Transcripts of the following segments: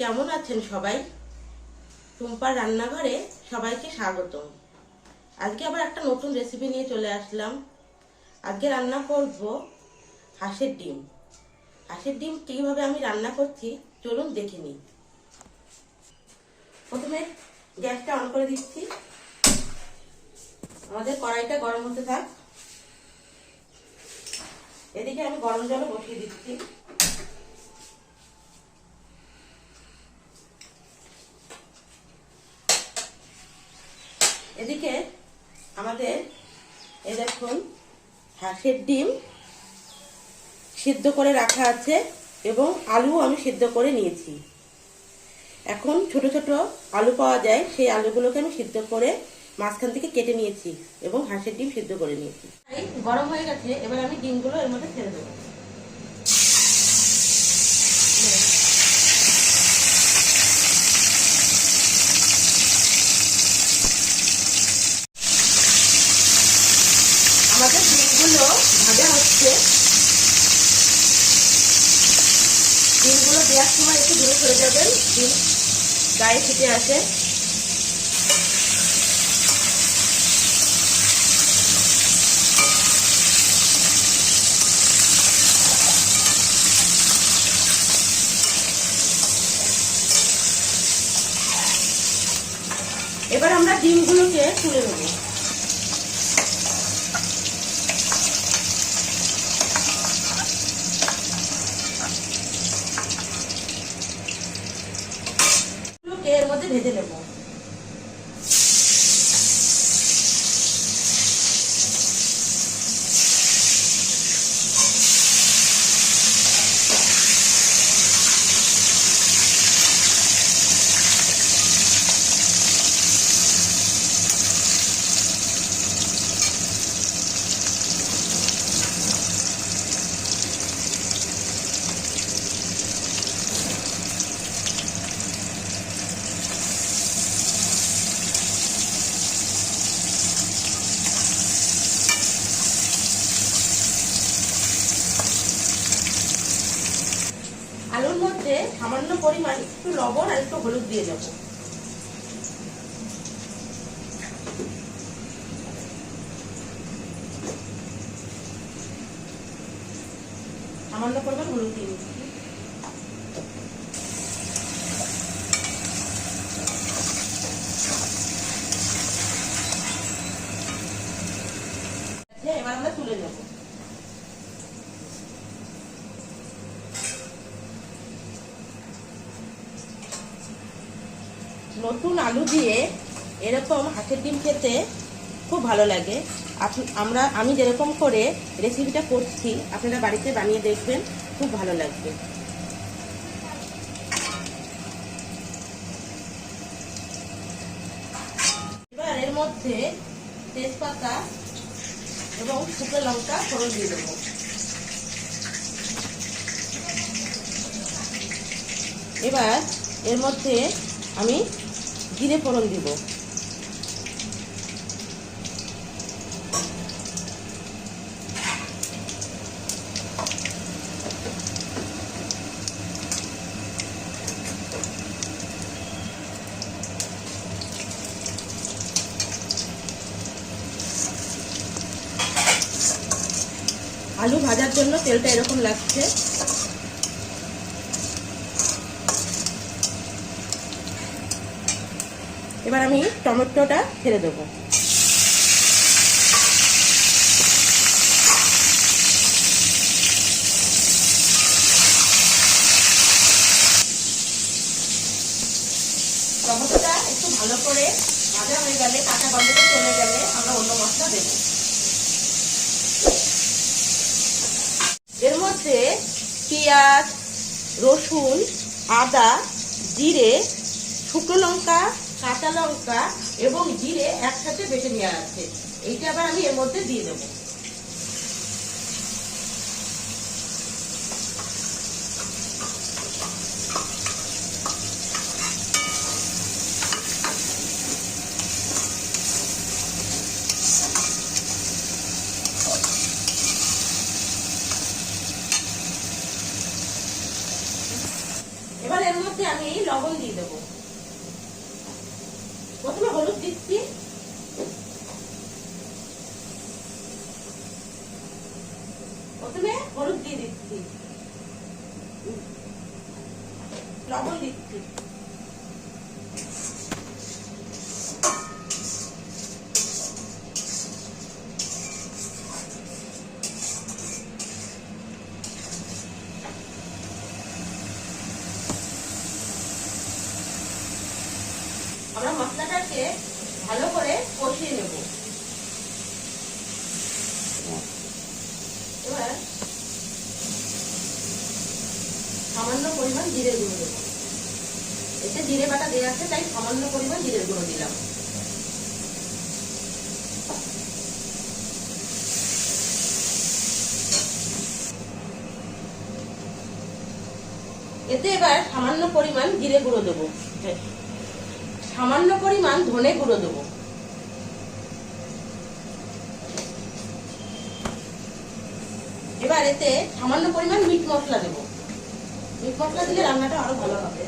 কেমন আছেন সবাই? টুম্পার রান্নাঘরে সবাইকে স্বাগতম। আজকে আবার একটা নতুন রেসিপি নিয়ে চলে আসলাম। আজকে রান্না করব হাঁসের ডিম। হাঁসের ডিম কিভাবে আমি রান্না করছি চলুন দেখে নিই। প্রথমে গ্যাসটা অন করে দিচ্ছি। আমাদের কড়াইটা গরম হতে থাক। এদিকে আমি গরম জল বসিয়ে দিচ্ছি। এদিকে আমাদের এই দেখুন হাঁসের ডিম সিদ্ধ করে রাখা আছে এবং আলু আমি সিদ্ধ করে নিয়েছি। এখন ছোট ছোট আলু পাওয়া যায়, সেই আলুগুলোকে আমি সিদ্ধ করে মাঝখান থেকে কেটে নিয়েছি এবং হাঁসের ডিম সিদ্ধ করে নিয়েছি। গরম হয়ে গেছে, এবার আমি ডিমগুলো এর মধ্যে ছেড়ে দেবো। আমাদের ডিমগুলো ভাজা হচ্ছে। ডিমগুলো দেওয়ার সময় একটু দূরে সরে যাবেন, ডিম গায়ে ছিটে আসে। এবার আমরা ডিমগুলোকে তুলে নেব। এর মধ্যে ভেজে নেব। আলুর মধ্যে সামান্য পরিমাণ একটু লবণ আর একটু হলুদ দিয়ে দেব। সামান্য পরিমাণ হলুদ দিয়ে দিচ্ছি। এবার আমরা তুলে নেব। নতুন আলু দিয়ে এরকম হাঁসের ডিম খেতে খুব ভালো লাগে। আমি যেরকম করে রেসিপিটা করছি আপনারা বাড়িতে বানিয়ে দেখবেন, খুব ভালো লাগবে। এবার এর মধ্যে তেজপাতা এবং শুকনো লঙ্কা ফোড়ন দিয়ে দেবো। এবার এর মধ্যে আমি জিরে ফোড়ন দিব। আলু ভাজার জন্য তেলটা এরকম লাগছে। এবার আমি টমেটোটা ছেড়ে দেবো। টমেটোটা একটু ভালো করে ভাজা হয়ে গেলে, কাঁচা গন্ধটা চলে গেলে আমরা অন্য মশলা দেব। এর মধ্যে পেঁয়াজ, রসুন, আদা, জিরে, শুকনো লঙ্কা, কাঁচা লঙ্কা এবং জিরে একসাথে বেটে নেওয়া আছে। এইটা আবার আমি এর মধ্যে দিয়ে দেবো। এবার এর মধ্যে আমি লবণ দিয়ে দেবো। প্রথমে হলুদ দিচ্ছি, দিয়ে দিচ্ছি, লবণ দিচ্ছি, আমরা মশলাটাকে ভালো করে কষিয়ে নেব। এবার সামান্য পরিমাণ জিরে গুঁড়ো দেব। এতে জিরে বাটা দেওয়া আছে, তাই সামান্য পরিমাণ জিরে গুঁড়ো দিলাম। এতে এবার সামান্য পরিমাণ জিরে গুঁড়ো দেবো, সামান্য পরিমাণ ধনে গুঁড়ো দেবো, এবার এতে সামান্য পরিমাণ মিট মশলা দেবো। মিট মশলা দিলে রান্নাটা আরো ভালো হবে।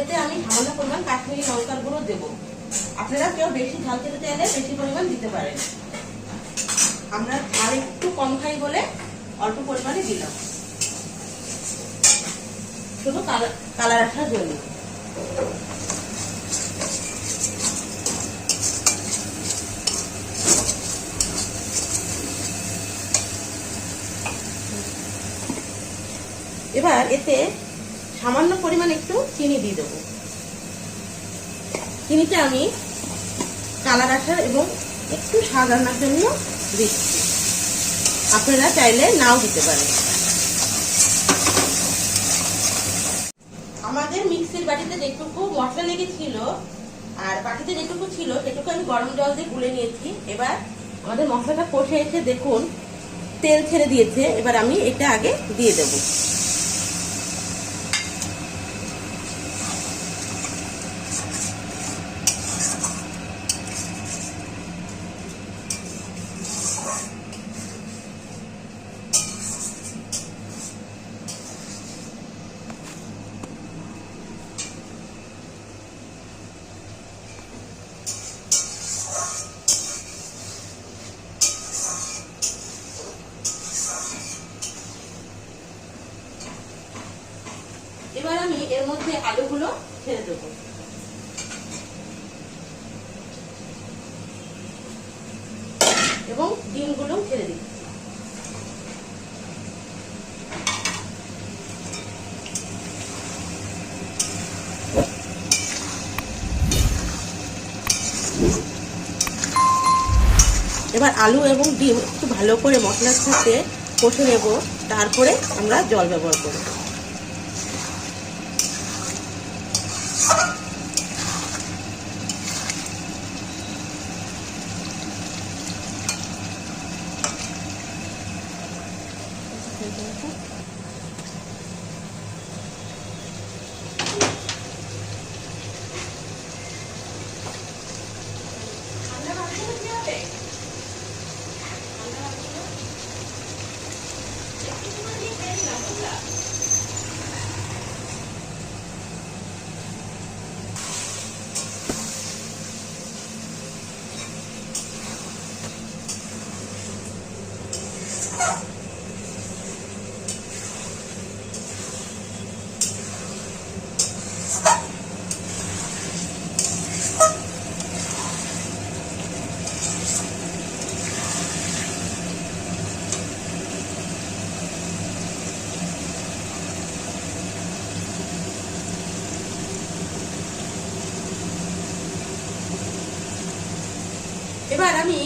এতে আমি সামান্য পরিমাণ কাশ্মীরি লঙ্কার গুঁড়ো দেবো। আপনারা কেউ বেশি ঝাল খেতে চাইলে বেশি পরিমাণ দিতে পারেন। আমরা ঝাল একটু কম খাই বলে অল্প পরিমাণে দিলাম, শুধু কালার আসার জন্য। এবার এতে সামান্য পরিমাণ একটু চিনি দিয়ে দেবো। চিনিটা আমি কালার আসার এবং একটু স্বাদ আনার জন্য দিচ্ছি, আপনারা চাইলে নাও দিতে পারেন। আমাদের মিক্সির বাটিতে যেটুকু মশলা লেগেছিল আর বাটিতে যেটুকু ছিল সেটুকু আমি গরম জল দিয়ে গুলে নিয়েছি। এবার আমাদের মশলাটা কষে এসে দেখুন তেল ছেড়ে দিয়েছে। এবার আমি এটা আগে দিয়ে দেবো। এবার আমি এর মধ্যে আলুগুলো ছেড়ে দেবো। এবং ডিমগুলো ছেড়ে দিচ্ছি। এবার আলু এবং ডিম একটু ভালো করে মশলার সাথে কষে নেব, তারপরে আমরা জল ব্যবহার করব। এবার আমি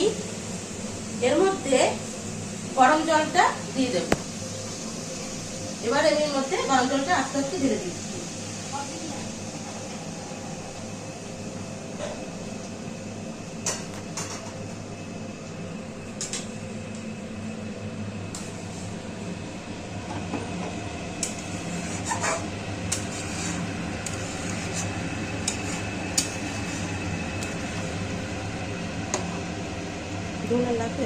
এর মধ্যে গরম জলটা দিয়ে দেব। এবার আমি এর মধ্যে গরম জলটা আস্তে আস্তে ঢেলে দিচ্ছি। নুন আর লাগবে।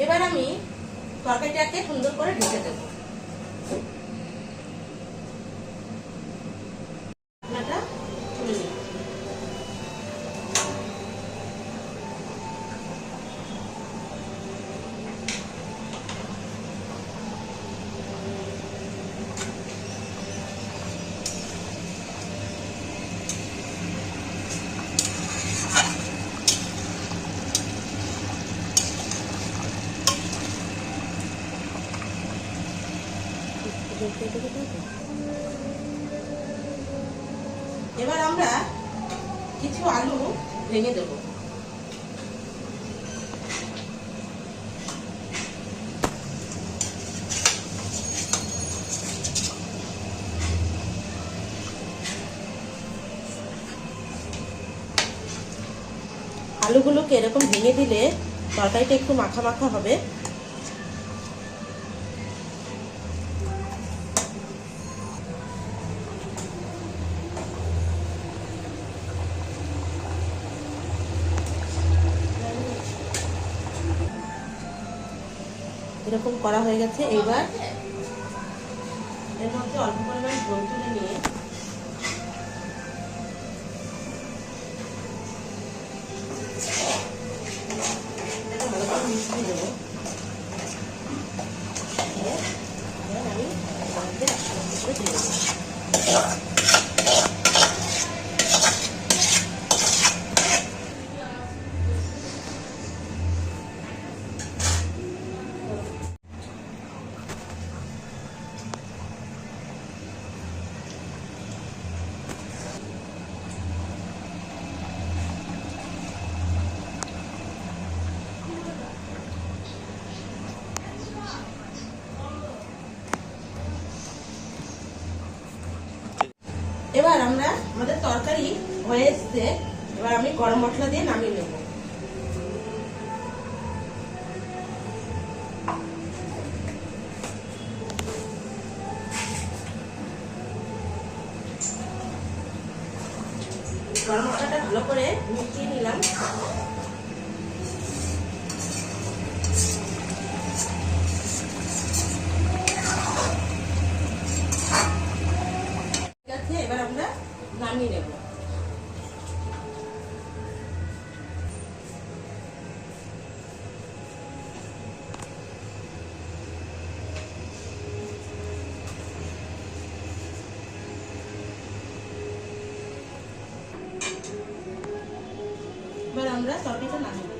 এবার আমি তরকারিটাকে সুন্দর করে ঢেকে দেব। এবার আমরা কিছু আলু ভেঙে দেব। আলুগুলোকে এরকম ভেঙে দিলে তরকারিটা একটু মাখা মাখা হবে। এরকম করা হয়ে গেছে। এইবার এর মধ্যে অল্প পরিমাণ জল তুলে নিয়ে ভালো করে মিশিয়ে দেবো। আমি দিয়ে দেবো। এবার আমরা আমাদের তরকারি হয়ে এসছে। এবার আমি গরম মশলা দিয়ে নামিয়ে নেব। গরম মশলাটা ভালো করে মিশিয়ে নিলাম। এবার আমরা নামিয়ে নেব। এবার আমরা তরকারিটা নামিয়ে